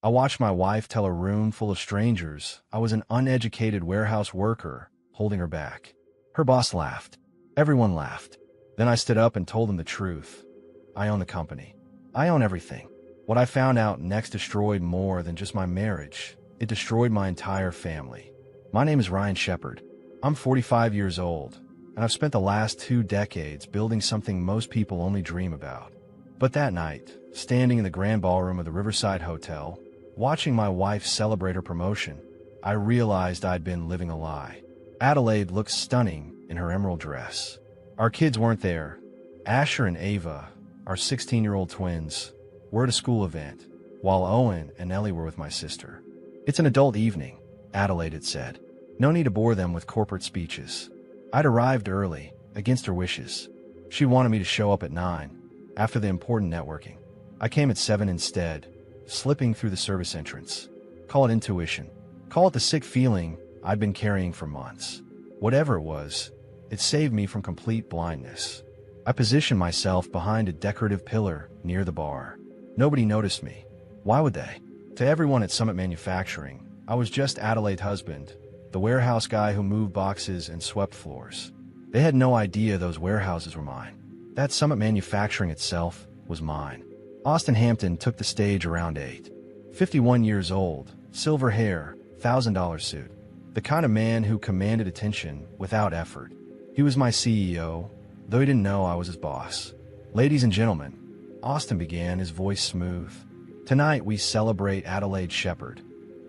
I watched my wife tell a room full of strangers I was an uneducated warehouse worker holding her back. Her boss laughed. Everyone laughed. Then I stood up and told them the truth. I own the company. I own everything. What I found out next destroyed more than just my marriage. It destroyed my entire family. My name is Ryan Shepard. I'm 45 years old, and I've spent the last 2 decades building something most people only dream about. But that night, standing in the grand ballroom of the Riverside Hotel, watching my wife celebrate her promotion, I realized I'd been living a lie. Adelaide looked stunning in her emerald dress. Our kids weren't there. Asher and Ava, our 16-year-old twins, were at a school event, while Owen and Ellie were with my sister. "It's an adult evening," Adelaide had said. "No need to bore them with corporate speeches." I'd arrived early, against her wishes. She wanted me to show up at 9, after the important networking. I came at 7 instead, slipping through the service entrance. Call it intuition. Call it the sick feeling I'd been carrying for months. Whatever it was, it saved me from complete blindness. I positioned myself behind a decorative pillar near the bar. Nobody noticed me. Why would they? To everyone at Summit Manufacturing, I was just Adelaide's husband, the warehouse guy who moved boxes and swept floors. They had no idea those warehouses were mine. That Summit Manufacturing itself was mine. Austin Hampton took the stage around 8. 51 years old, silver hair, $1,000 suit. The kind of man who commanded attention without effort. He was my CEO, though he didn't know I was his boss. "Ladies and gentlemen," Austin began, his voice smooth. "Tonight we celebrate Adelaide Shepard,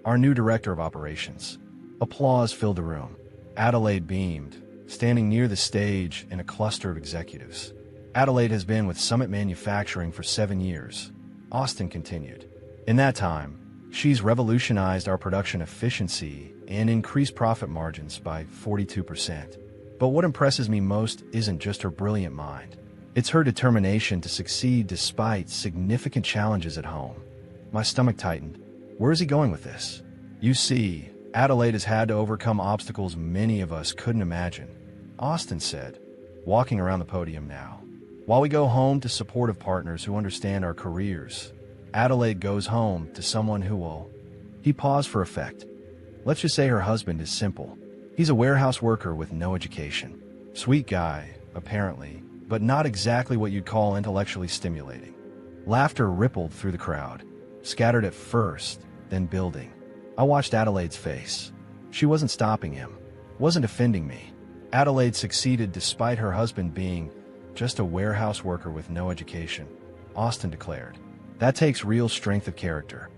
our new director of operations." Applause filled the room. Adelaide beamed, standing near the stage in a cluster of executives. "Adelaide has been with Summit Manufacturing for 7 years," Austin continued. "In that time, she's revolutionized our production efficiency and increased profit margins by 42%. But what impresses me most isn't just her brilliant mind. It's her determination to succeed despite significant challenges at home." My stomach tightened. Where is he going with this? "You see, Adelaide has had to overcome obstacles many of us couldn't imagine," Austin said, walking around the podium now. "While we go home to supportive partners who understand our careers, Adelaide goes home to someone who will..." He paused for effect. "Let's just say her husband is simple. He's a warehouse worker with no education. Sweet guy, apparently, but not exactly what you'd call intellectually stimulating." Laughter rippled through the crowd, scattered at first, then building. I watched Adelaide's face. She wasn't stopping him, wasn't offending me. Adelaide succeeded despite her husband being just a warehouse worker with no education, Austin declared. "That takes real strength of character."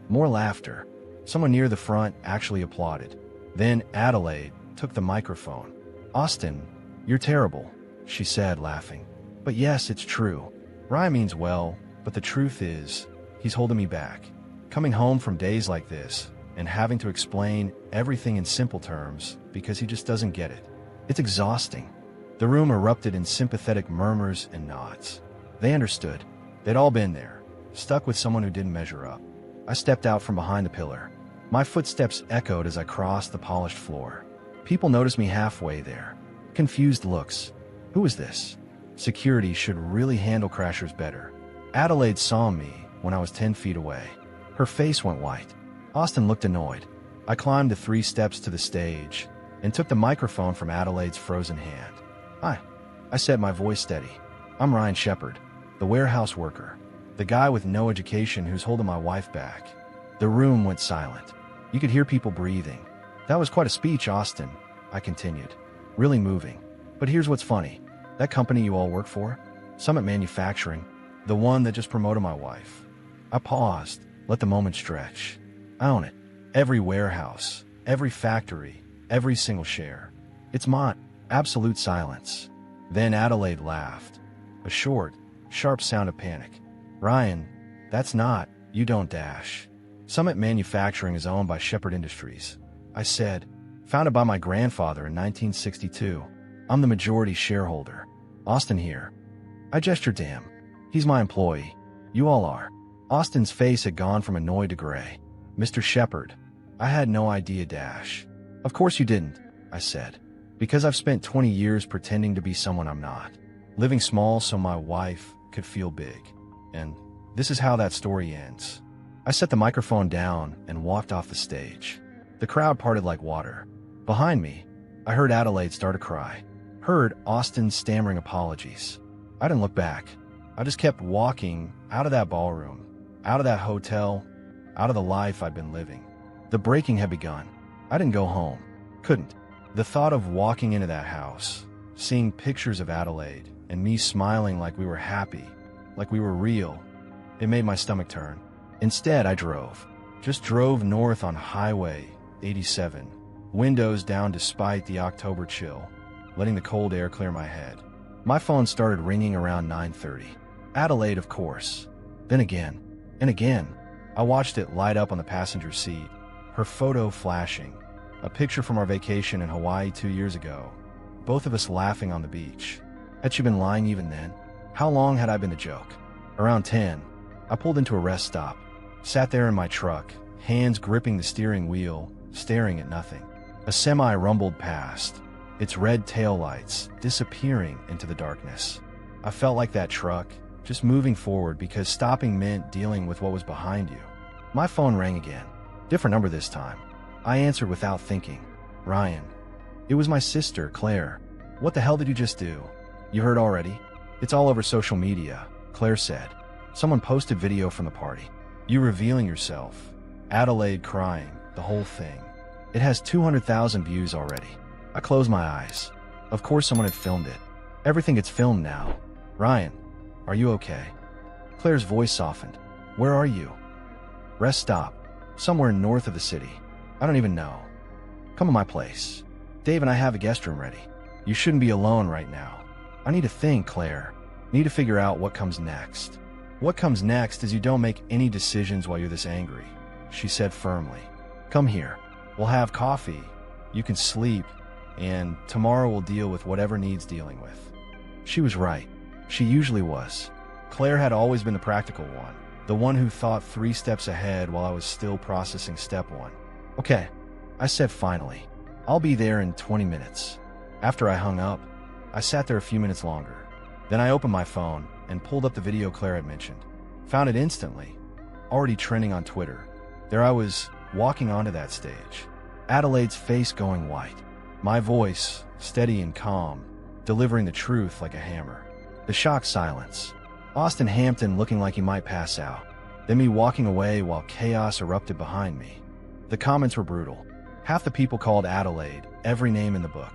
More laughter. Someone near the front actually applauded. Then Adelaide took the microphone. "Austin, you're terrible," she said, laughing. "But yes, it's true. Ryan means well, but the truth is, he's holding me back. Coming home from days like this and having to explain everything in simple terms because he just doesn't get it. It's exhausting." The room erupted in sympathetic murmurs and nods. They understood. They'd all been there, stuck with someone who didn't measure up. I stepped out from behind the pillar. My footsteps echoed as I crossed the polished floor. People noticed me halfway there. Confused looks. Who was this? Security should really handle crashers better. Adelaide saw me when I was 10 feet away. Her face went white. Austin looked annoyed. I climbed the 3 steps to the stage and took the microphone from Adelaide's frozen hand. "Hi," I said, my voice steady. "I'm Ryan Shepard, the warehouse worker, the guy with no education who's holding my wife back." The room went silent. You could hear people breathing. "That was quite a speech, Austin," I continued. "Really moving. But here's what's funny. That company you all work for, Summit Manufacturing, the one that just promoted my wife." I paused, let the moment stretch. "I own it. Every warehouse, every factory, every single share. It's mine." Absolute silence. Then Adelaide laughed. A short, sharp sound of panic. "Ryan, that's not, you don't dash. Summit Manufacturing is owned by Shepard Industries," I said. "Founded by my grandfather in 1962. I'm the majority shareholder. Austin here." I gestured to him. "He's my employee. You all are." Austin's face had gone from annoyed to gray. "Mr. Shepard, I had no idea, dash." "Of course you didn't," I said. "Because I've spent 20 years pretending to be someone I'm not. Living small so my wife could feel big. And this is how that story ends." I set the microphone down and walked off the stage. The crowd parted like water. Behind me, I heard Adelaide start to cry. Heard Austin stammering apologies. I didn't look back. I just kept walking out of that ballroom, out of that hotel, out of the life I'd been living. The breaking had begun. I didn't go home. Couldn't. The thought of walking into that house, seeing pictures of Adelaide, and me smiling like we were happy, like we were real, it made my stomach turn. Instead, I drove. Just drove north on Highway 87, windows down despite the October chill, letting the cold air clear my head. My phone started ringing around 9:30. Adelaide, of course. Then again, and again. I watched it light up on the passenger seat, her photo flashing, a picture from our vacation in Hawaii 2 years ago, both of us laughing on the beach. Had she been lying even then? How long had I been the joke? Around 10, I pulled into a rest stop, sat there in my truck, hands gripping the steering wheel, staring at nothing. A semi rumbled past, its red taillights disappearing into the darkness. I felt like that truck, just moving forward because stopping meant dealing with what was behind you. My phone rang again. Different number this time. I answered without thinking. Ryan. It was my sister, Claire. What the hell did you just do? You heard already? It's all over social media, Claire said. Someone posted video from the party. You revealing yourself. Adelaide crying, the whole thing. It has 200,000 views already. I closed my eyes. Of course someone had filmed it. Everything gets filmed now. Ryan, are you okay? Claire's voice softened. Where are you? Rest stop. Somewhere north of the city. I don't even know. Come to my place. Dave and I have a guest room ready. You shouldn't be alone right now. I need to think, Claire. Need to figure out what comes next. What comes next is you don't make any decisions while you're this angry, she said firmly. Come here. We'll have coffee. You can sleep. And tomorrow we'll deal with whatever needs dealing with. She was right. She usually was. Claire had always been the practical one, the one who thought 3 steps ahead while I was still processing step 1. Okay, I said finally. I'll be there in 20 minutes. After I hung up, I sat there a few minutes longer. Then I opened my phone and pulled up the video Claire had mentioned. Found it instantly, already trending on Twitter. There I was, walking onto that stage. Adelaide's face going white. My voice, steady and calm, delivering the truth like a hammer. The shocked silence. Austin Hampton looking like he might pass out. Then me walking away while chaos erupted behind me. The comments were brutal. Half the people called Adelaide every name in the book.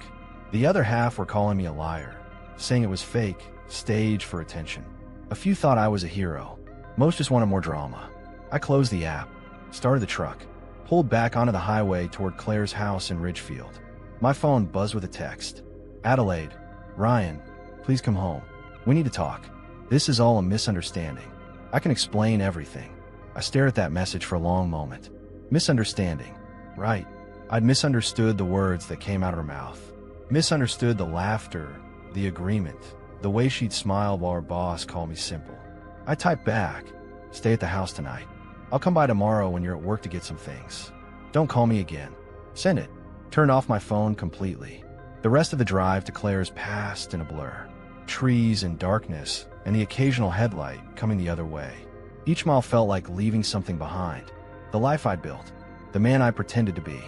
The other half were calling me a liar, saying it was fake, staged for attention. A few thought I was a hero. Most just wanted more drama. I closed the app, started the truck, pulled back onto the highway toward Claire's house in Ridgefield. My phone buzzed with a text. Adelaide, Ryan, please come home. We need to talk. This is all a misunderstanding. I can explain everything. I stared at that message for a long moment. Misunderstanding. Right. I'd misunderstood the words that came out of her mouth. Misunderstood the laughter, the agreement, the way she'd smiled while her boss called me simple. I typed back, stay at the house tonight. I'll come by tomorrow when you're at work to get some things. Don't call me again. Send it. Turned off my phone completely. The rest of the drive to Claire's passed in a blur. Trees and darkness, and the occasional headlight coming the other way. Each mile felt like leaving something behind. The life I'd built. The man I pretended to be.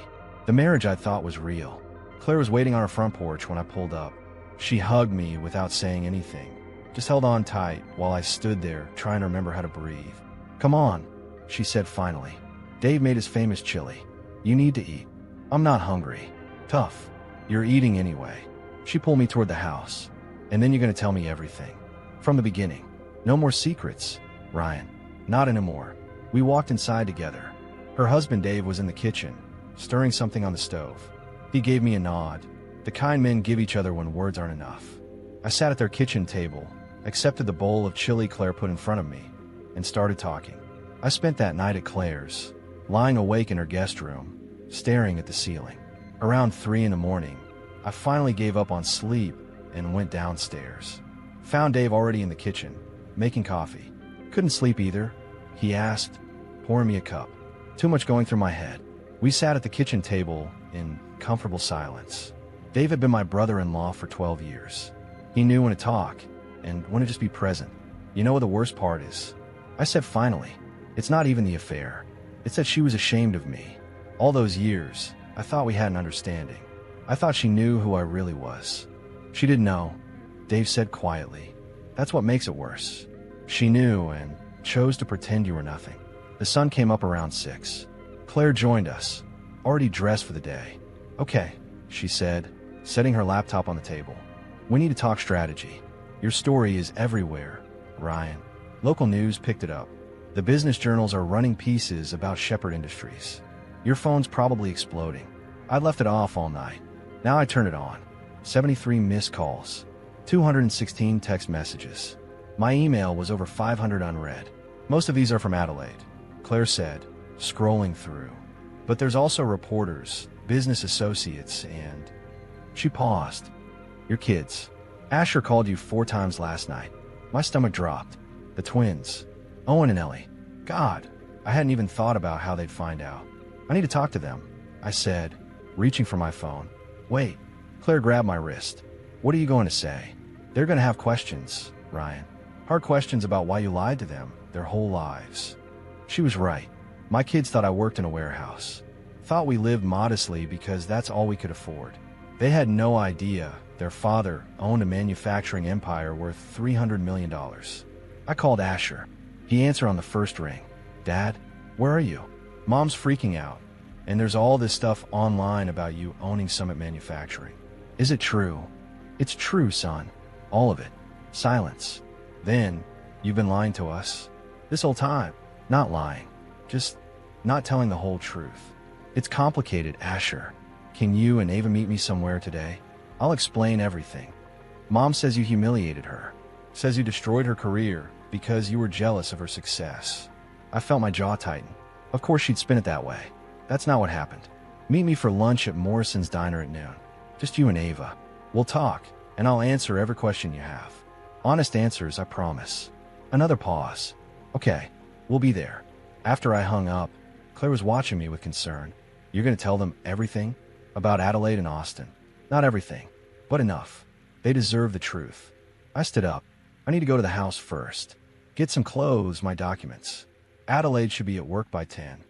The marriage I thought was real. Claire was waiting on her front porch when I pulled up. She hugged me without saying anything. Just held on tight while I stood there trying to remember how to breathe. Come on, she said finally. Dave made his famous chili. You need to eat. I'm not hungry. Tough. You're eating anyway. She pulled me toward the house. And then you're going to tell me everything. From the beginning. No more secrets, Ryan. Not anymore. We walked inside together. Her husband Dave was in the kitchen, stirring something on the stove. He gave me a nod, the kind men give each other when words aren't enough. I sat at their kitchen table, accepted the bowl of chili Claire put in front of me, and started talking. I spent that night at Claire's, lying awake in her guest room, staring at the ceiling. Around 3 in the morning, I finally gave up on sleep and went downstairs. Found Dave already in the kitchen, making coffee. Couldn't sleep either, he asked, pouring me a cup. Too much going through my head. We sat at the kitchen table in comfortable silence. Dave had been my brother-in-law for 12 years. He knew when to talk and when to just be present. You know what the worst part is? I said finally, It's not even the affair. It's that she was ashamed of me. All those years, I thought we had an understanding. I thought she knew who I really was. She didn't know, Dave said quietly. That's what makes it worse. She knew and chose to pretend you were nothing. The sun came up around 6. Claire joined us, already dressed for the day. Okay, she said, setting her laptop on the table. We need to talk strategy. Your story is everywhere, Ryan. Local news picked it up. The business journals are running pieces about Shepherd Industries. Your phone's probably exploding. I left it off all night. Now I turn it on. 73 missed calls. 216 text messages. My email was over 500 unread. Most of these are from Adelaide, Claire said, scrolling through. But there's also reporters, business associates, and... She paused. Your kids. Asher called you 4 times last night. My stomach dropped. The twins. Owen and Ellie. God, I hadn't even thought about how they'd find out. I need to talk to them, I said, reaching for my phone. Wait. Claire grabbed my wrist. What are you going to say? They're going to have questions, Ryan. Hard questions about why you lied to them their whole lives. She was right. My kids thought I worked in a warehouse. Thought we lived modestly because that's all we could afford. They had no idea their father owned a manufacturing empire worth $300 million. I called Asher. He answered on the first ring. Dad, where are you? Mom's freaking out. And there's all this stuff online about you owning Summit Manufacturing. Is it true? It's true, son. All of it. Silence. Then, you've been lying to us? This whole time. Not lying. Just not telling the whole truth. It's complicated, Asher. Can you and Ava meet me somewhere today? I'll explain everything. Mom says you humiliated her. Says you destroyed her career because you were jealous of her success. I felt my jaw tighten. Of course she'd spin it that way. That's not what happened. Meet me for lunch at Morrison's Diner at noon. Just you and Ava. We'll talk, and I'll answer every question you have. Honest answers, I promise. Another pause. Okay, we'll be there. After I hung up, Claire was watching me with concern. You're going to tell them everything? About Adelaide and Austin? Not everything, but enough. They deserve the truth. I stood up. I need to go to the house first. Get some clothes, my documents. Adelaide should be at work by 10.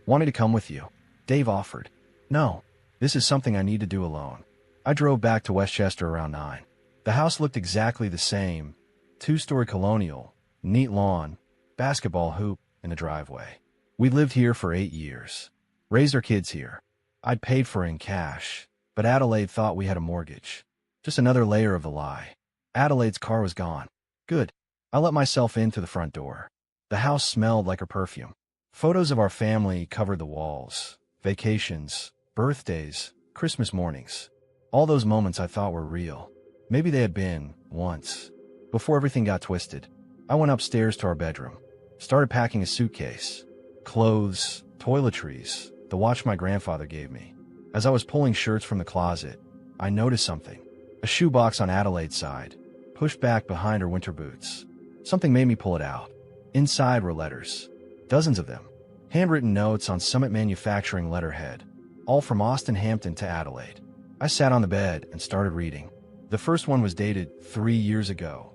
Want me to come with you? Dave offered. No, this is something I need to do alone. I drove back to Westchester around 9. The house looked exactly the same. 2-story colonial, neat lawn, basketball hoop in the driveway. We lived here for 8 years. Raised our kids here. I'd paid for it in cash, but Adelaide thought we had a mortgage. Just another layer of the lie. Adelaide's car was gone. Good. I let myself in through the front door. The house smelled like her perfume. Photos of our family covered the walls. Vacations, birthdays, Christmas mornings. All those moments I thought were real. Maybe they had been, once. Before everything got twisted, I went upstairs to our bedroom. Started packing a suitcase. Clothes, toiletries, the watch my grandfather gave me. As I was pulling shirts from the closet, I noticed something. A shoebox on Adelaide's side, pushed back behind her winter boots. Something made me pull it out. Inside were letters. Dozens of them. Handwritten notes on Summit Manufacturing letterhead. All from Austin Hampton to Adelaide. I sat on the bed and started reading. The first one was dated 3 years ago.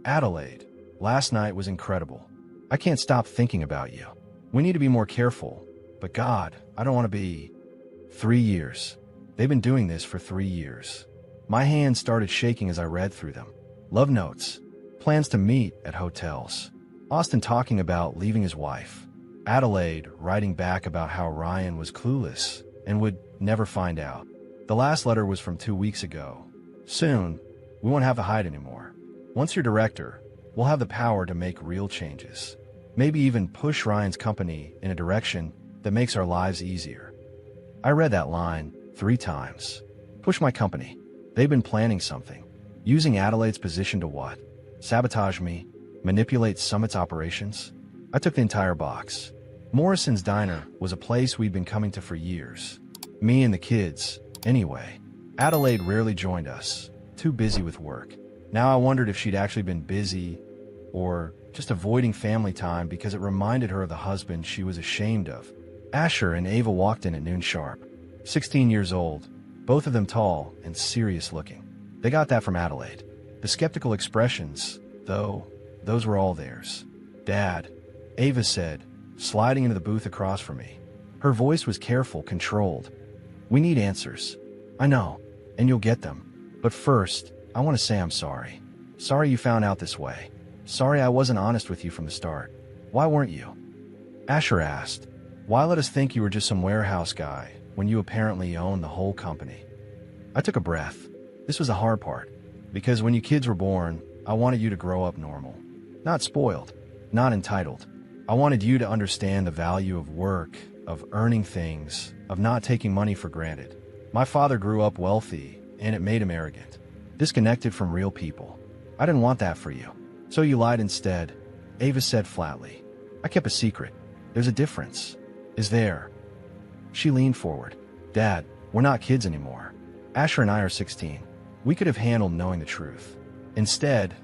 Adelaide, last night was incredible. I can't stop thinking about you. We need to be more careful. But God, I don't want to be... 3 years. They've been doing this for 3 years. My hands started shaking as I read through them. Love notes. Plans to meet at hotels. Austin talking about leaving his wife. Adelaide writing back about how Ryan was clueless and would never find out. The last letter was from 2 weeks ago. Soon, we won't have to hide anymore. Once you're director, we'll have the power to make real changes. Maybe even push Ryan's company in a direction that makes our lives easier. I read that line 3 times. Push my company. They've been planning something. Using Adelaide's position to what? Sabotage me? Manipulate Summit's operations? I took the entire box. Morrison's Diner was a place we'd been coming to for years. Me and the kids, anyway. Adelaide rarely joined us, too busy with work. Now I wondered if she'd actually been busy or just avoiding family time because it reminded her of the husband she was ashamed of. Asher and Ava walked in at noon sharp. 16 years old, both of them tall and serious looking. They got that from Adelaide. The skeptical expressions, though, those were all theirs. Dad, Ava said, sliding into the booth across from me. Her voice was careful, controlled. "We need answers. I know, and you'll get them. But first, I want to say I'm sorry. Sorry you found out this way. Sorry I wasn't honest with you from the start. Why weren't you?" Asher asked. "Why let us think you were just some warehouse guy when you apparently own the whole company?" I took a breath. This was the hard part, because when you kids were born, I wanted you to grow up normal. Not spoiled, not entitled. I wanted you to understand the value of work, of earning things, of not taking money for granted. My father grew up wealthy, and it made him arrogant, disconnected from real people. I didn't want that for you. So you lied instead, Ava said flatly. I kept a secret. There's a difference. Is there? She leaned forward. Dad, we're not kids anymore. Asher and I are 16. We could have handled knowing the truth. Instead,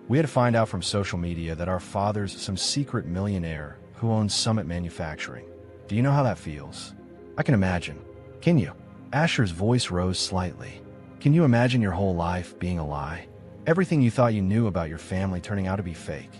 we had to find out from social media that our father's some secret millionaire who owns Summit Manufacturing. Do you know how that feels? I can imagine. Can you? Asher's voice rose slightly. Can you imagine your whole life being a lie? Everything you thought you knew about your family turning out to be fake.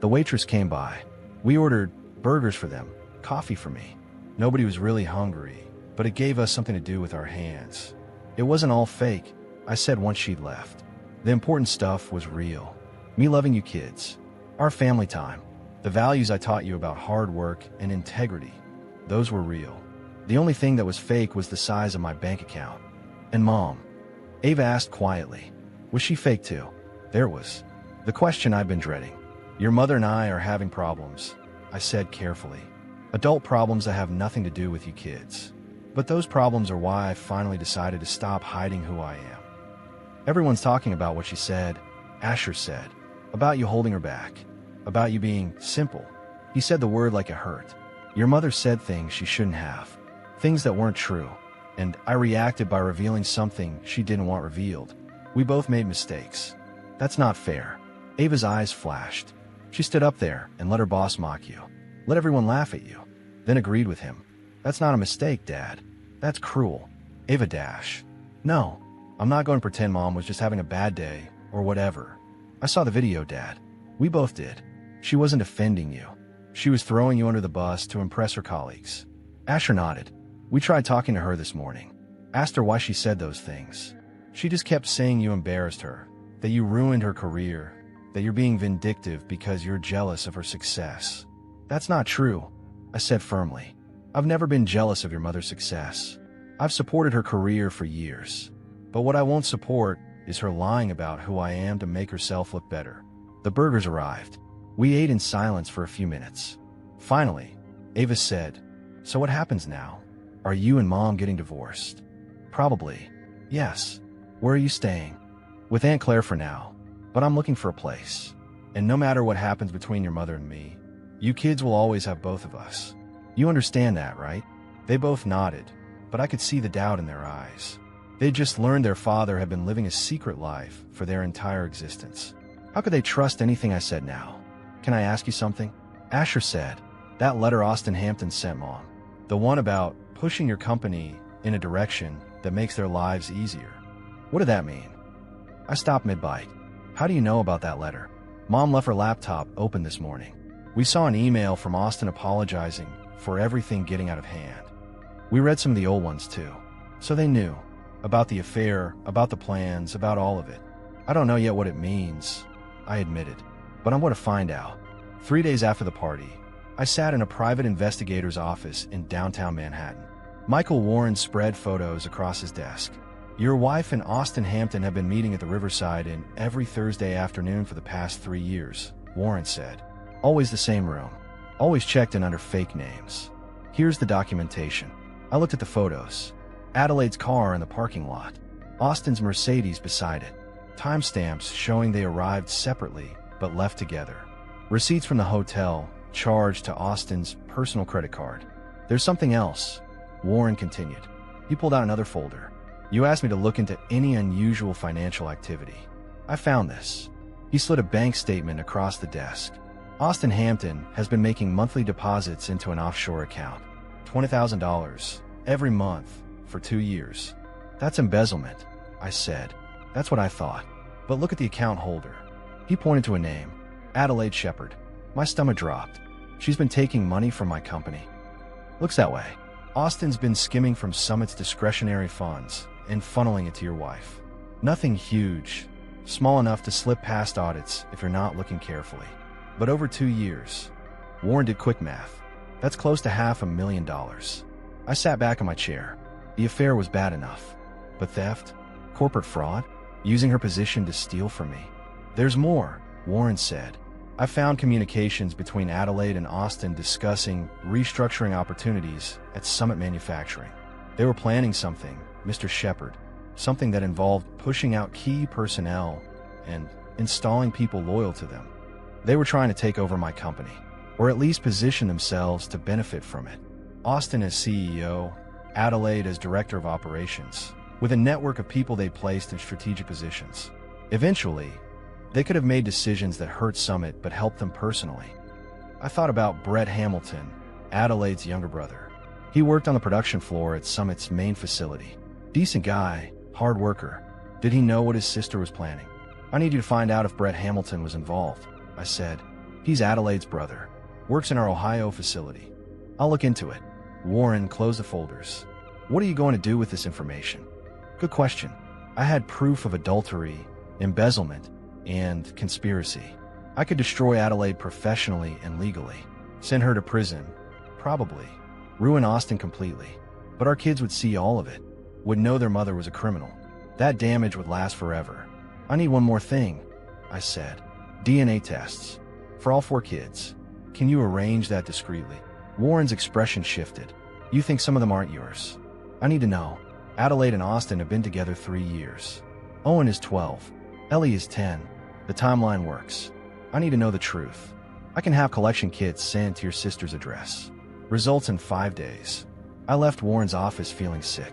The waitress came by. We ordered burgers for them, coffee for me. Nobody was really hungry, but it gave us something to do with our hands. It wasn't all fake, I said once she'd left. The important stuff was real. Me loving you kids. Our family time. The values I taught you about hard work and integrity. Those were real. The only thing that was fake was the size of my bank account. And Mom? Ava asked quietly. Was she fake too? There it was. The question I've been dreading. Your mother and I are having problems, I said carefully. Adult problems that have nothing to do with you kids. But those problems are why I finally decided to stop hiding who I am. Everyone's talking about what she said, Asher said. About you holding her back. About you being simple. He said the word like it hurt. Your mother said things she shouldn't have. Things that weren't true. And I reacted by revealing something she didn't want revealed. We both made mistakes. That's not fair. Ava's eyes flashed. She stood up there and let her boss mock you. Let everyone laugh at you. Then agreed with him. That's not a mistake, Dad. That's cruel. Ava dashed. No, I'm not going to pretend Mom was just having a bad day or whatever. I saw the video, Dad. We both did. She wasn't offending you. She was throwing you under the bus to impress her colleagues. Asher nodded. We tried talking to her this morning. Asked her why she said those things. She just kept saying you embarrassed her, that you ruined her career, that you're being vindictive because you're jealous of her success. That's not true, I said firmly. I've never been jealous of your mother's success. I've supported her career for years. But what I won't support is her lying about who I am to make herself look better. The burgers arrived. We ate in silence for a few minutes. Finally, Ava said, So what happens now? Are you and Mom getting divorced? Probably. Yes. Where are you staying? With Aunt Claire for now, but I'm looking for a place. And no matter what happens between your mother and me, you kids will always have both of us. You understand that, right? They both nodded, but I could see the doubt in their eyes. They'd just learned their father had been living a secret life for their entire existence. How could they trust anything I said now? Can I ask you something? Asher said, that letter Austin Hampton sent Mom. The one about pushing your company in a direction that makes their lives easier. What did that mean? I stopped mid-bite. How do you know about that letter? Mom left her laptop open this morning. We saw an email from Austin apologizing for everything getting out of hand. We read some of the old ones too. So they knew. About the affair, about the plans, about all of it. I don't know yet what it means, I admitted. But I'm going to find out. 3 days after the party, I sat in a private investigator's office in downtown Manhattan. Michael Warren spread photos across his desk. Your wife and Austin Hampton have been meeting at the Riverside Inn every Thursday afternoon for the past 3 years, Warren said. Always the same room. Always checked in under fake names. Here's the documentation. I looked at the photos. Adelaide's car in the parking lot. Austin's Mercedes beside it. Timestamps showing they arrived separately but left together. Receipts from the hotel charged to Austin's personal credit card. There's something else, Warren continued. He pulled out another folder. You asked me to look into any unusual financial activity. I found this. He slid a bank statement across the desk. Austin Hampton has been making monthly deposits into an offshore account. $20,000 every month for 2 years. That's embezzlement, I said. That's what I thought. But look at the account holder. He pointed to a name. Adelaide Shepard. My stomach dropped. She's been taking money from my company. Looks that way. Austin's been skimming from Summit's discretionary funds and funneling it to your wife. Nothing huge, small enough to slip past audits if you're not looking carefully. But over 2 years, Warren did quick math. That's close to $500,000. I sat back in my chair. The affair was bad enough. But theft? Corporate fraud? Using her position to steal from me? There's more, Warren said. I found communications between Adelaide and Austin discussing restructuring opportunities at Summit Manufacturing. They were planning something, Mr. Shepard, something that involved pushing out key personnel and installing people loyal to them. They were trying to take over my company, or at least position themselves to benefit from it. Austin as CEO, Adelaide as Director of Operations, with a network of people they placed in strategic positions. Eventually, they could have made decisions that hurt Summit but helped them personally. I thought about Brett Hamilton, Adelaide's younger brother. He worked on the production floor at Summit's main facility. Decent guy, hard worker. Did he know what his sister was planning? I need you to find out if Brett Hamilton was involved, I said. He's Adelaide's brother. Works in our Ohio facility. I'll look into it. Warren closed the folders. What are you going to do with this information? Good question. I had proof of adultery, embezzlement, and conspiracy. I could destroy Adelaide professionally and legally. Send her to prison. Probably. Ruin Austin completely. But our kids would see all of it. Would know their mother was a criminal. That damage would last forever. I need one more thing, I said. DNA tests. For all 4 kids. Can you arrange that discreetly? Warren's expression shifted. You think some of them aren't yours? I need to know. Adelaide and Austin have been together 3 years. Owen is 12. Ellie is 10. The timeline works. I need to know the truth. I can have collection kits sent to your sister's address. Results in 5 days. I left Warren's office feeling sick.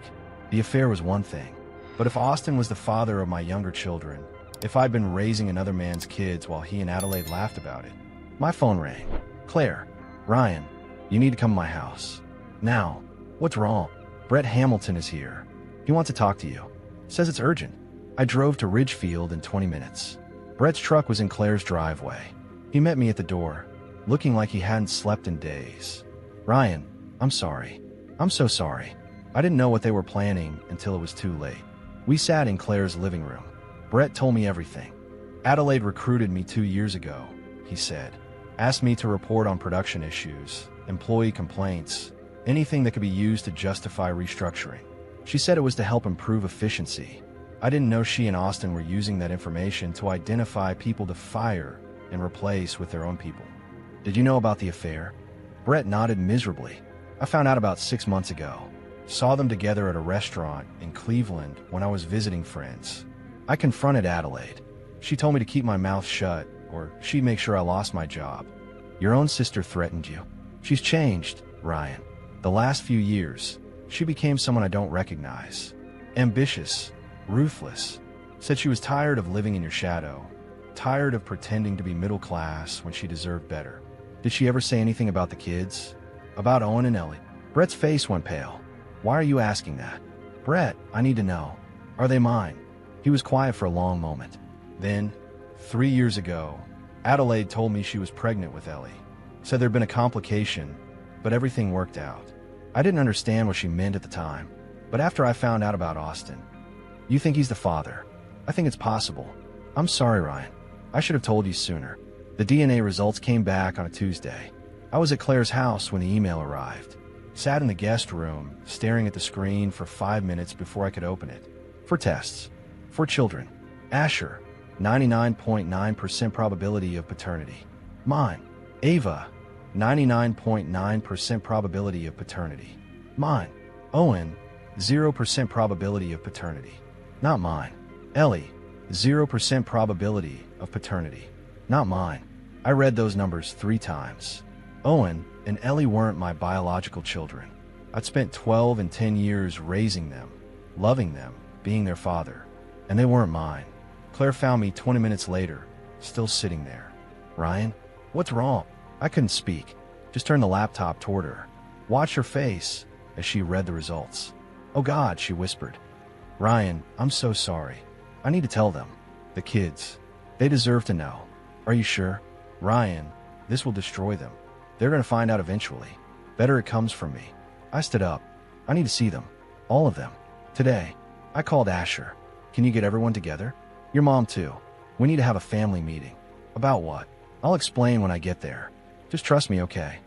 The affair was one thing. But if Austin was the father of my younger children, if I'd been raising another man's kids while he and Adelaide laughed about it. My phone rang. Claire. Ryan. You need to come to my house. Now. What's wrong? Brett Hamilton is here. He wants to talk to you. Says it's urgent. I drove to Ridgefield in 20 minutes. Brett's truck was in Claire's driveway. He met me at the door, looking like he hadn't slept in days. Ryan, I'm sorry. I'm so sorry. I didn't know what they were planning until it was too late. We sat in Claire's living room. Brett told me everything. Adelaide recruited me 2 years ago, he said. Asked me to report on production issues, employee complaints, anything that could be used to justify restructuring. She said it was to help improve efficiency. I didn't know she and Austin were using that information to identify people to fire and replace with their own people. Did you know about the affair? Brett nodded miserably. I found out about 6 months ago. Saw them together at a restaurant in Cleveland when I was visiting friends. I confronted Adelaide. She told me to keep my mouth shut or she'd make sure I lost my job. Your own sister threatened you. She's changed, Ryan. The last few years, she became someone I don't recognize. Ambitious. Ruthless. Said she was tired of living in your shadow, tired of pretending to be middle class when she deserved better. Did she ever say anything about the kids? About Owen and Ellie? Brett's face went pale. Why are you asking that? Brett, I need to know. Are they mine? He was quiet for a long moment. Then, 3 years ago, Adelaide told me she was pregnant with Ellie. Said there'd been a complication, but everything worked out. I didn't understand what she meant at the time, but after I found out about Austin, you think he's the father? I think it's possible. I'm sorry, Ryan. I should have told you sooner. The DNA results came back on a Tuesday. I was at Claire's house when the email arrived. Sat in the guest room, staring at the screen for 5 minutes before I could open it. For tests. For children. Asher, 99.9% probability of paternity. Mine. Ava, 99.9% probability of paternity. Mine. Owen, 0% probability of paternity. Not mine. Ellie, 0% probability of paternity. Not mine. I read those numbers 3 times. Owen and Ellie weren't my biological children. I'd spent 12 and 10 years raising them, loving them, being their father. And they weren't mine. Claire found me 20 minutes later, still sitting there. Ryan, what's wrong? I couldn't speak. Just turned the laptop toward her. Watched her face as she read the results. Oh God, she whispered. Ryan, I'm so sorry. I need to tell them. The kids. They deserve to know. Are you sure? Ryan, this will destroy them. They're going to find out eventually. Better it comes from me. I stood up. I need to see them. All of them. Today. I called Asher. Can you get everyone together? Your mom too. We need to have a family meeting. About what? I'll explain when I get there. Just trust me, okay?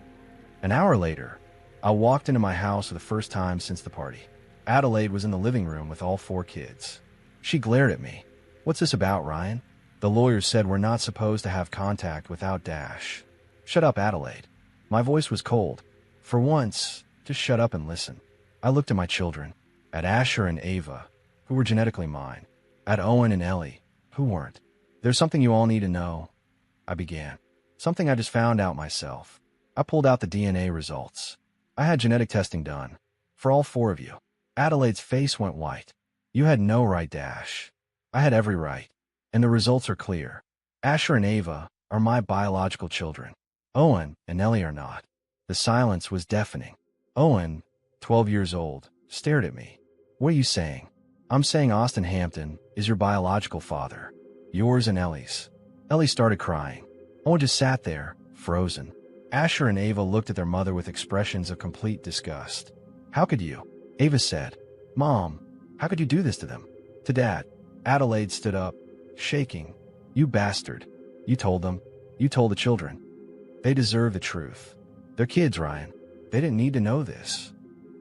An hour later, I walked into my house for the first time since the party. Adelaide was in the living room with all 4 kids. She glared at me. What's this about, Ryan? The lawyers said we're not supposed to have contact without Dash. Shut up, Adelaide. My voice was cold. For once, just shut up and listen. I looked at my children, at Asher and Ava, who were genetically mine, at Owen and Ellie, who weren't. There's something you all need to know, I began. Something I just found out myself. I pulled out the DNA results. I had genetic testing done. For all 4 of you. Adelaide's face went white. You had no right, Dash. I had every right. And the results are clear. Asher and Ava are my biological children. Owen and Ellie are not. The silence was deafening. Owen, 12 years old, stared at me. What are you saying? I'm saying Austin Hampton is your biological father. Yours and Ellie's. Ellie started crying. Owen just sat there, frozen. Asher and Ava looked at their mother with expressions of complete disgust. How could you? Ava said. Mom, how could you do this to them? To Dad. Adelaide stood up, shaking. You bastard. You told them. You told the children. They deserve the truth. They're kids, Ryan. They didn't need to know this.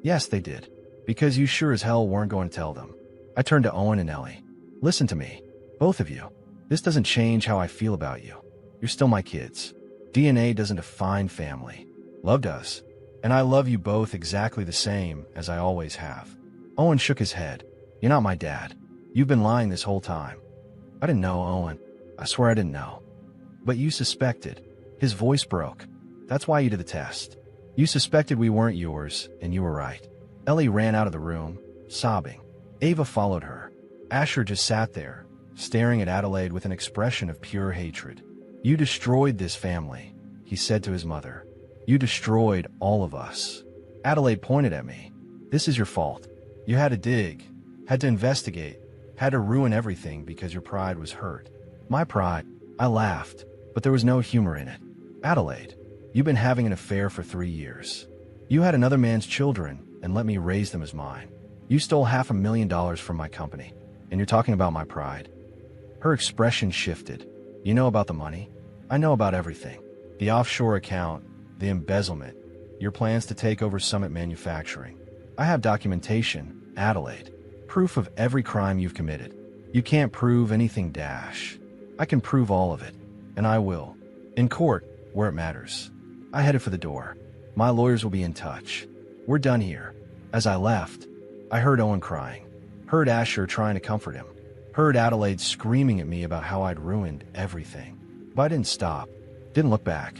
Yes, they did. Because you sure as hell weren't going to tell them. I turned to Owen and Ellie. Listen to me. Both of you. This doesn't change how I feel about you. You're still my kids. DNA doesn't define family. Love does. And I love you both exactly the same as I always have. Owen shook his head. You're not my dad. You've been lying this whole time. I didn't know, Owen. I swear I didn't know. But you suspected. His voice broke. That's why you did the test. You suspected we weren't yours, and you were right. Ellie ran out of the room, sobbing. Ava followed her. Asher just sat there, staring at Adelaide with an expression of pure hatred. You destroyed this family, he said to his mother. You destroyed all of us. Adelaide pointed at me. This is your fault. You had to dig, had to investigate, had to ruin everything because your pride was hurt. My pride? I laughed, but there was no humor in it. Adelaide, you've been having an affair for 3 years. You had another man's children and let me raise them as mine. You stole $500,000 from my company, and you're talking about my pride. Her expression shifted. You know about the money? I know about everything. The offshore account, the embezzlement, your plans to take over Summit Manufacturing. I have documentation, Adelaide. Proof of every crime you've committed. You can't prove anything, Dash. I can prove all of it, and I will. In court, where it matters. I headed for the door. My lawyers will be in touch. We're done here. As I left, I heard Owen crying. Heard Asher trying to comfort him. Heard Adelaide screaming at me about how I'd ruined everything. But I didn't stop. Didn't look back.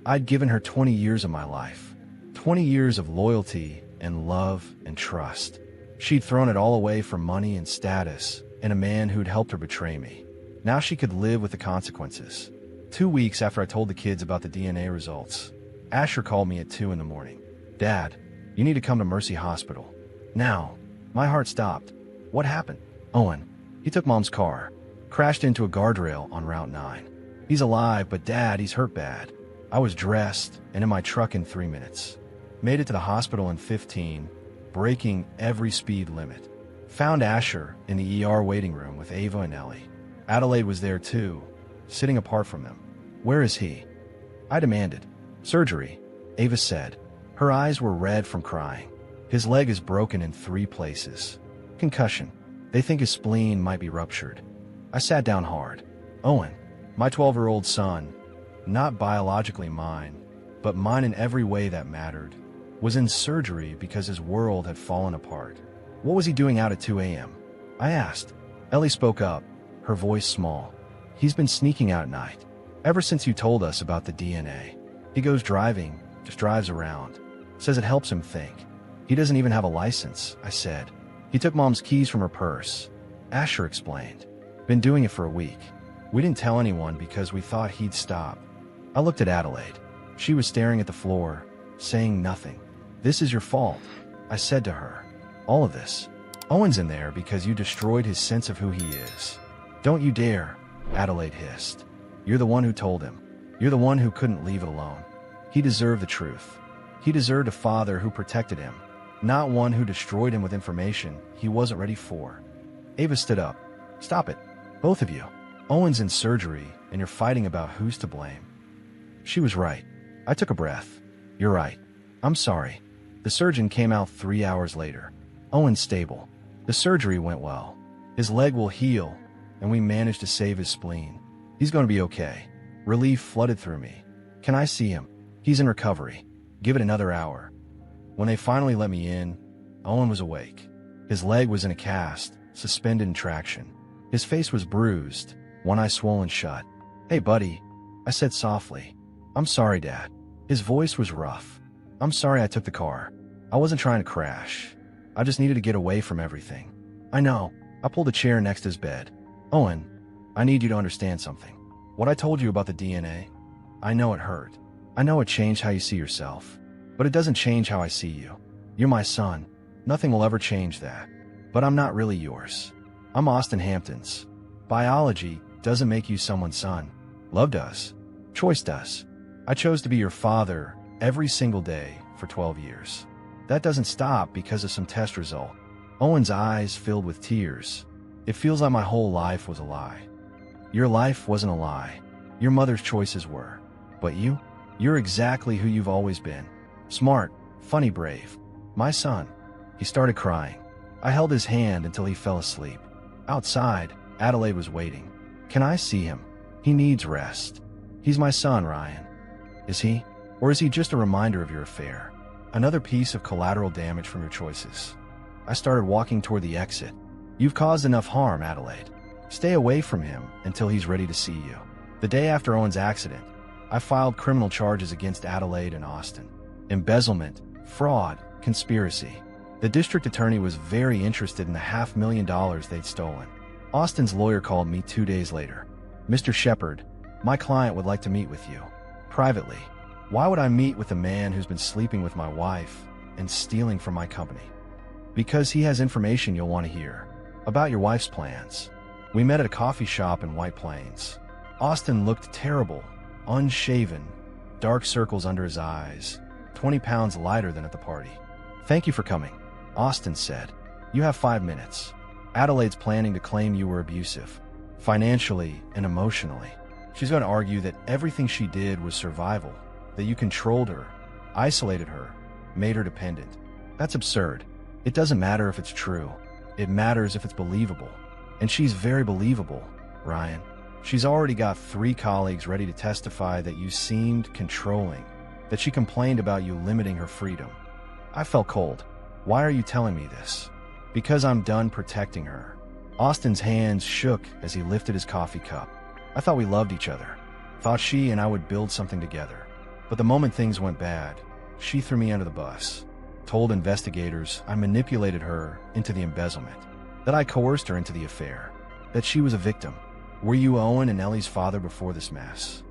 I'd given her 20 years of my life. 20 years of loyalty and love and trust. She'd thrown it all away for money and status and a man who'd helped her betray me. Now she could live with the consequences. 2 weeks after I told the kids about the DNA results, Asher called me at 2 in the morning. Dad, you need to come to Mercy Hospital. Now. My heart stopped. What happened? Owen. He took Mom's car. Crashed into a guardrail on Route 9. He's alive, but Dad, he's hurt bad. I was dressed and in my truck in 3 minutes. Made it to the hospital in 15, breaking every speed limit. Found Asher in the ER waiting room with Ava and Ellie. Adelaide was there too, sitting apart from them. Where is he? I demanded. Surgery, Ava said. Her eyes were red from crying. His leg is broken in 3 places. Concussion. They think his spleen might be ruptured. I sat down hard. Owen, my 12-year-old son, not biologically mine, but mine in every way that mattered, was in surgery because his world had fallen apart. What was he doing out at 2 a.m.? I asked. Ellie spoke up, her voice small. He's been sneaking out at night. Ever since you told us about the DNA. He goes driving, just drives around. Says it helps him think. He doesn't even have a license, I said. He took Mom's keys from her purse. Asher explained. Been doing it for a week. We didn't tell anyone because we thought he'd stop. I looked at Adelaide. She was staring at the floor, saying nothing. This is your fault, I said to her. All of this. Owen's in there because you destroyed his sense of who he is. Don't you dare, Adelaide hissed. You're the one who told him. You're the one who couldn't leave it alone. He deserved the truth. He deserved a father who protected him, not one who destroyed him with information he wasn't ready for. Ava stood up. Stop it. Both of you. Owen's in surgery, and you're fighting about who's to blame. She was right. I took a breath. You're right. I'm sorry. The surgeon came out 3 hours later. Owen's stable. The surgery went well. His leg will heal, and we managed to save his spleen. He's going to be okay. Relief flooded through me. Can I see him? He's in recovery. Give it another hour. When they finally let me in, Owen was awake. His leg was in a cast, suspended in traction. His face was bruised, one eye swollen shut. Hey, buddy, I said softly. I'm sorry, Dad. His voice was rough. I'm sorry I took the car. I wasn't trying to crash. I just needed to get away from everything. I know. I pulled a chair next to his bed. Owen, I need you to understand something. What I told you about the DNA, I know it hurt. I know it changed how you see yourself. But it doesn't change how I see you. You're my son. Nothing will ever change that. But I'm not really yours. I'm Austin Hampton's. Biology doesn't make you someone's son. Love does. Choice does. I chose to be your father every single day for 12 years. That doesn't stop because of some test result. Owen's eyes filled with tears. It feels like my whole life was a lie. Your life wasn't a lie. Your mother's choices were. But you're exactly who you've always been. Smart, funny, brave. My son. He started crying. I held his hand until he fell asleep. Outside, Adelaide was waiting. Can I see him? He needs rest. He's my son, Ryan. Is he? Or is he just a reminder of your affair? Another piece of collateral damage from your choices. I started walking toward the exit. You've caused enough harm, Adelaide. Stay away from him until he's ready to see you. The day after Owen's accident, I filed criminal charges against Adelaide and Austin. Embezzlement, fraud, conspiracy. The district attorney was very interested in the $500,000 they'd stolen. Austin's lawyer called me 2 days later. Mr. Shepard, my client would like to meet with you. Privately. Why would I meet with a man who's been sleeping with my wife and stealing from my company? Because he has information you'll want to hear. About your wife's plans. We met at a coffee shop in White Plains. Austin looked terrible, unshaven, dark circles under his eyes, 20 pounds lighter than at the party. Thank you for coming, Austin said. You have 5 minutes. Adelaide's planning to claim you were abusive, financially and emotionally. She's going to argue that everything she did was survival, that you controlled her, isolated her, made her dependent. That's absurd. It doesn't matter if it's true. It matters if it's believable. And she's very believable, Ryan. She's already got 3 colleagues ready to testify that you seemed controlling, that she complained about you limiting her freedom. I felt cold. Why are you telling me this? Because I'm done protecting her. Austin's hands shook as he lifted his coffee cup. I thought we loved each other. Thought she and I would build something together. But the moment things went bad, she threw me under the bus. Told investigators I manipulated her into the embezzlement. That I coerced her into the affair. That she was a victim. Were you Owen and Ellie's father before this mess?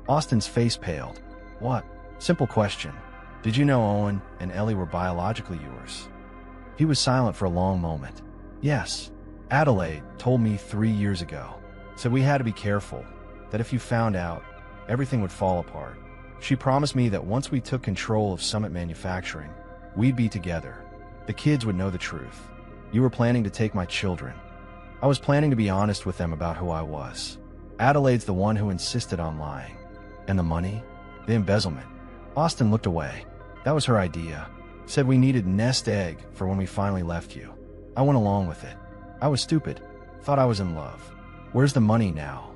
Austin's face paled. What? Simple question. Did you know Owen and Ellie were biologically yours? He was silent for a long moment. Yes. Adelaide told me 3 years ago. Said we had to be careful. That if you found out, everything would fall apart. She promised me that once we took control of Summit Manufacturing, we'd be together. The kids would know the truth. You were planning to take my children. I was planning to be honest with them about who I was. Adelaide's the one who insisted on lying. And the money? The embezzlement. Austin looked away. That was her idea. Said we needed nest egg for when we finally left you. I went along with it. I was stupid. Thought I was in love. Where's the money now?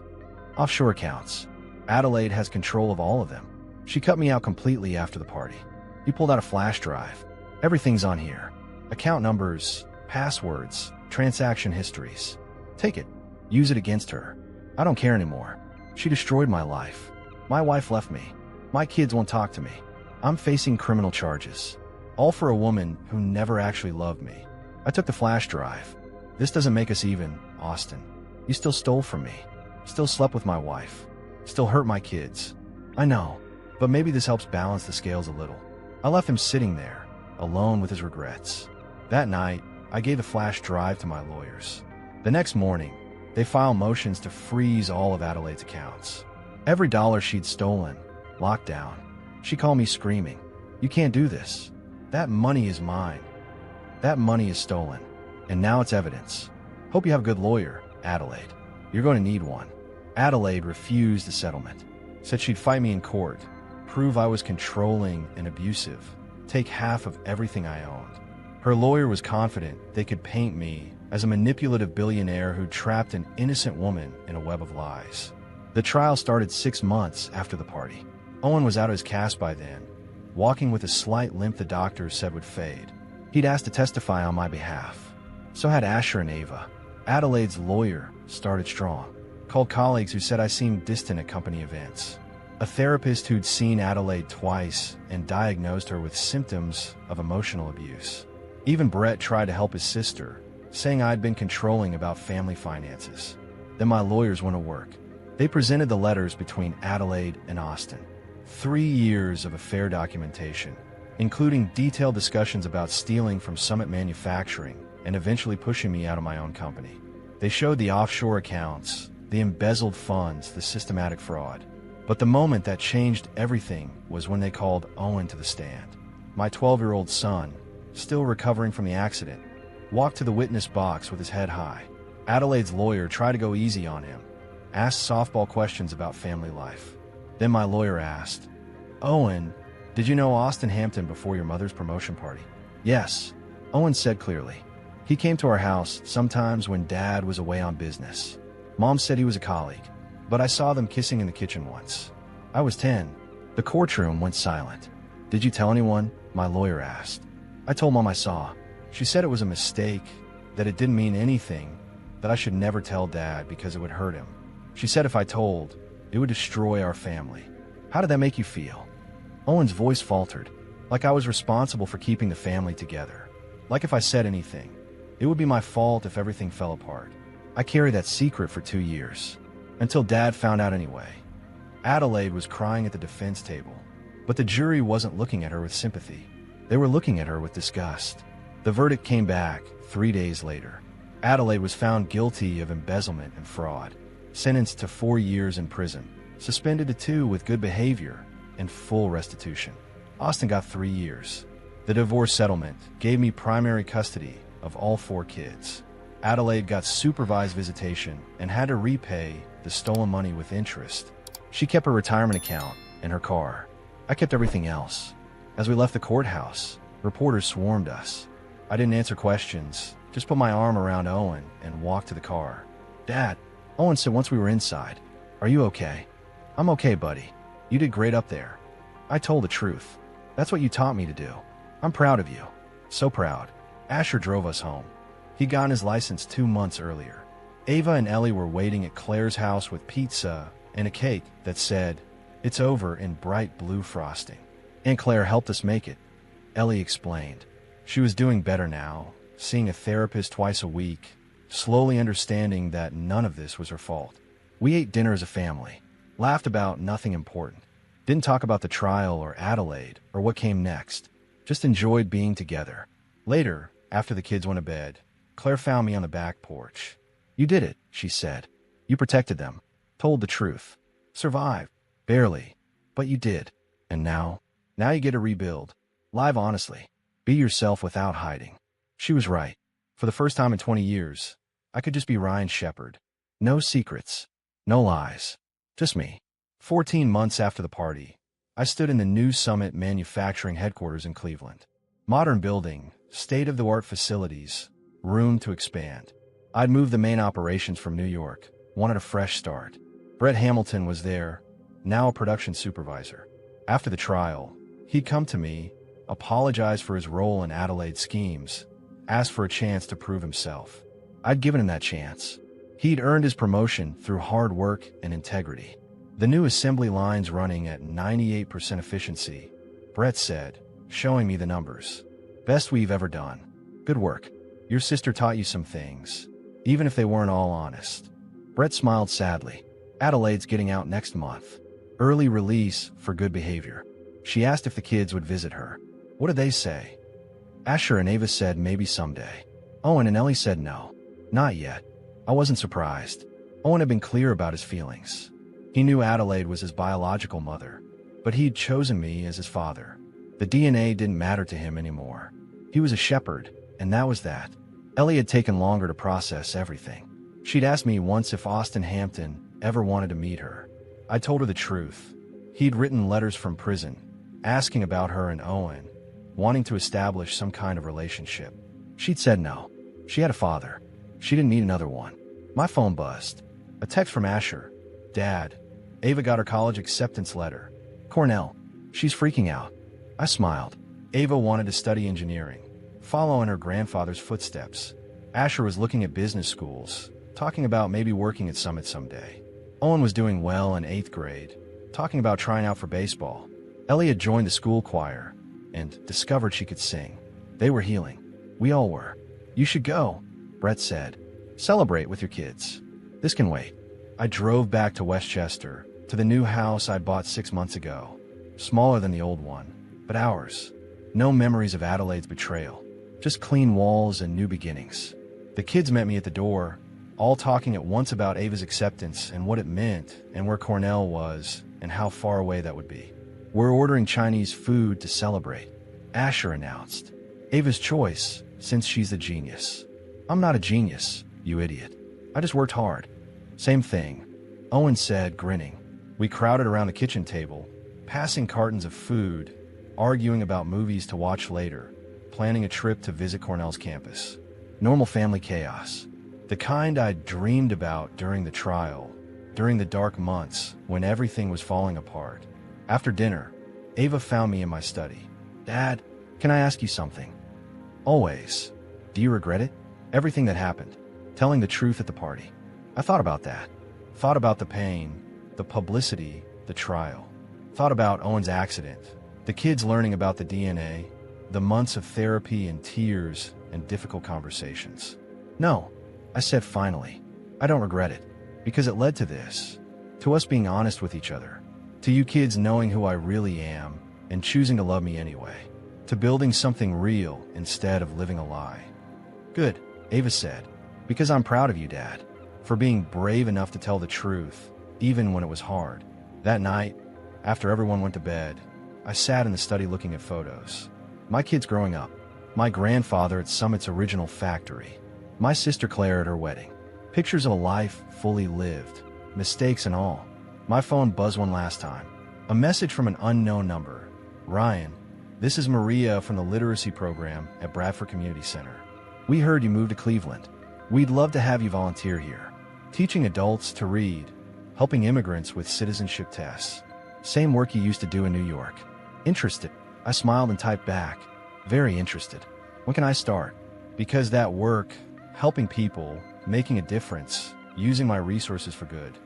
Offshore accounts. Adelaide has control of all of them. She cut me out completely after the party. He pulled out a flash drive. Everything's on here. Account numbers, passwords, transaction histories. Take it. Use it against her. I don't care anymore. She destroyed my life. My wife left me. My kids won't talk to me. I'm facing criminal charges. All for a woman who never actually loved me. I took the flash drive. This doesn't make us even, Austin. You still stole from me. Still slept with my wife. Still hurt my kids. I know, but maybe this helps balance the scales a little. I left him sitting there, alone with his regrets. That night, I gave the flash drive to my lawyers. The next morning, they filed motions to freeze all of Adelaide's accounts. Every dollar she'd stolen, locked down. She called me screaming, "You can't do this. That money is mine. That money is stolen. And now it's evidence. Hope you have a good lawyer, Adelaide. You're going to need one." Adelaide refused the settlement. Said she'd fight me in court, prove I was controlling and abusive, take half of everything I owned. Her lawyer was confident they could paint me as a manipulative billionaire who trapped an innocent woman in a web of lies. The trial started 6 months after the party. Owen was out of his cast by then, walking with a slight limp the doctors said would fade. He'd asked to testify on my behalf. So had Asher and Ava. Adelaide's lawyer started strong. Called colleagues who said I seemed distant at company events. A therapist who'd seen Adelaide twice and diagnosed her with symptoms of emotional abuse. Even Brett tried to help his sister, saying I'd been controlling about family finances. Then my lawyers went to work. They presented the letters between Adelaide and Austin. 3 years of affair documentation, including detailed discussions about stealing from Summit Manufacturing and eventually pushing me out of my own company. They showed the offshore accounts, the embezzled funds, the systematic fraud. But the moment that changed everything was when they called Owen to the stand. My 12-year-old son, still recovering from the accident, walked to the witness box with his head high. Adelaide's lawyer tried to go easy on him, asked softball questions about family life. Then my lawyer asked, "Owen, did you know Austin Hampton before your mother's promotion party?" "Yes," Owen said clearly. "He came to our house sometimes when Dad was away on business. Mom said he was a colleague, but I saw them kissing in the kitchen once. I was 10. The courtroom went silent. "Did you tell anyone?" my lawyer asked. I told Mom I saw. She said it was a mistake, that it didn't mean anything, that I should never tell Dad because it would hurt him. She said if I told, it would destroy our family. How did that make you feel?" Owen's voice faltered, like I was responsible for keeping the family together. Like if I said anything, it would be my fault if everything fell apart. I carried that secret for 2 years, until Dad found out anyway. Adelaide was crying at the defense table, but the jury wasn't looking at her with sympathy. They were looking at her with disgust. The verdict came back 3 days later. Adelaide was found guilty of embezzlement and fraud, sentenced to 4 years in prison, suspended to 2 with good behavior, and full restitution. Austin got 3 years. The divorce settlement gave me primary custody of all 4 kids. Adelaide got supervised visitation and had to repay the stolen money with interest. She kept her retirement account and her car. I kept everything else. As we left the courthouse, reporters swarmed us. I didn't answer questions, just put my arm around Owen and walked to the car. "Dad," Owen said once we were inside, "are you okay?" "I'm okay, buddy. You did great up there." I told the truth. "That's what you taught me to do. I'm proud of you." So proud. Asher drove us home. He'd gotten his license 2 months earlier. Ava and Ellie were waiting at Claire's house with pizza and a cake that said, "It's over," in bright blue frosting. Aunt Claire helped us make it, Ellie explained. She was doing better now, seeing a therapist twice a week, slowly understanding that none of this was her fault. We ate dinner as a family, laughed about nothing important, didn't talk about the trial or Adelaide or what came next, just enjoyed being together. Later, after the kids went to bed, Claire found me on the back porch. "You did it," she said. "You protected them, told the truth, survived, barely, but you did. And now you get to rebuild. Live honestly. Be yourself without hiding." She was right. For the first time in 20 years, I could just be Ryan Shepard. No secrets, no lies, just me. 14 months after the party, I stood in the new Summit Manufacturing headquarters in Cleveland. Modern building, state-of-the-art facilities, room to expand. I'd moved the main operations from New York, wanted a fresh start. Brett Hamilton was there, now a production supervisor. After the trial, he'd come to me, apologized for his role in Adelaide's schemes, asked for a chance to prove himself. I'd given him that chance. He'd earned his promotion through hard work and integrity. The new assembly line's running at 98% efficiency, Brett said, showing me the numbers. "Best we've ever done. Good work. Your sister taught you some things, even if they weren't all honest." Brett smiled sadly. "Adelaide's getting out next month. Early release for good behavior." She asked if the kids would visit her. What did they say? Asher and Ava said maybe someday. Owen and Ellie said no, not yet. I wasn't surprised. Owen had been clear about his feelings. He knew Adelaide was his biological mother. but he'd chosen me as his father. The DNA didn't matter to him anymore. He was a shepherd, and that was that. Ellie had taken longer to process everything. She'd asked me once if Austin Hampton ever wanted to meet her. I told her the truth. He'd written letters from prison, asking about her and Owen, wanting to establish some kind of relationship. She'd said no. She had a father. She didn't need another one. My phone buzzed. A text from Asher. Dad, Ava got her college acceptance letter. Cornell. She's freaking out. I smiled. Ava wanted to study engineering, follow in her grandfather's footsteps. Asher was looking at business schools, talking about maybe working at Summit someday. Owen was doing well in 8th grade, talking about trying out for baseball. Ellie had joined the school choir and discovered she could sing. They were healing. We all were. You should go, Brett said. Celebrate with your kids. This can wait. I drove back to Westchester, to the new house I'd bought 6 months ago. Smaller than the old one, but ours. No memories of Adelaide's betrayal. Just clean walls and new beginnings. The kids met me at the door, all talking at once about Ava's acceptance and what it meant and where Cornell was and how far away that would be. We're ordering Chinese food to celebrate, Asher announced. Ava's choice, since she's the genius. I'm not a genius, you idiot. I just worked hard. Same thing, Owen said, grinning. We crowded around the kitchen table, passing cartons of food, arguing about movies to watch later, planning a trip to visit Cornell's campus. Normal family chaos. The kind I'd dreamed about during the trial, during the dark months when everything was falling apart. After dinner, Ava found me in my study. Dad, can I ask you something? Always. Do you regret it? Everything that happened. Telling the truth at the party. I thought about that. Thought about the pain, the publicity, the trial. Thought about Owen's accident, the kids learning about the DNA, the months of therapy and tears and difficult conversations. No, I said finally. I don't regret it, because it led to this, to us being honest with each other, to you kids knowing who I really am and choosing to love me anyway, to building something real instead of living a lie. Good, Ava said, because I'm proud of you, Dad, for being brave enough to tell the truth, even when it was hard. That night, after everyone went to bed, I sat in the study looking at photos. My kids growing up, my grandfather at Summit's original factory, my sister Claire at her wedding, pictures of a life fully lived, mistakes and all. My phone buzzed one last time. A message from an unknown number. Ryan, this is Maria from the literacy program at Bradford Community Center. We heard you moved to Cleveland. We'd love to have you volunteer here, teaching adults to read, helping immigrants with citizenship tests. Same work you used to do in New York. Interested? I smiled and typed back. Very interested. When can I start? Because that work, helping people, making a difference, using my resources for good,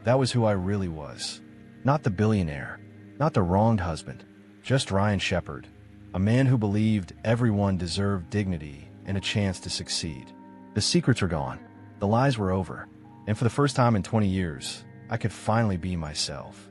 that was who I really was. Not the billionaire, not the wronged husband, just Ryan Shepard, a man who believed everyone deserved dignity and a chance to succeed. The secrets were gone. The lies were over. And for the first time in 20 years, I could finally be myself.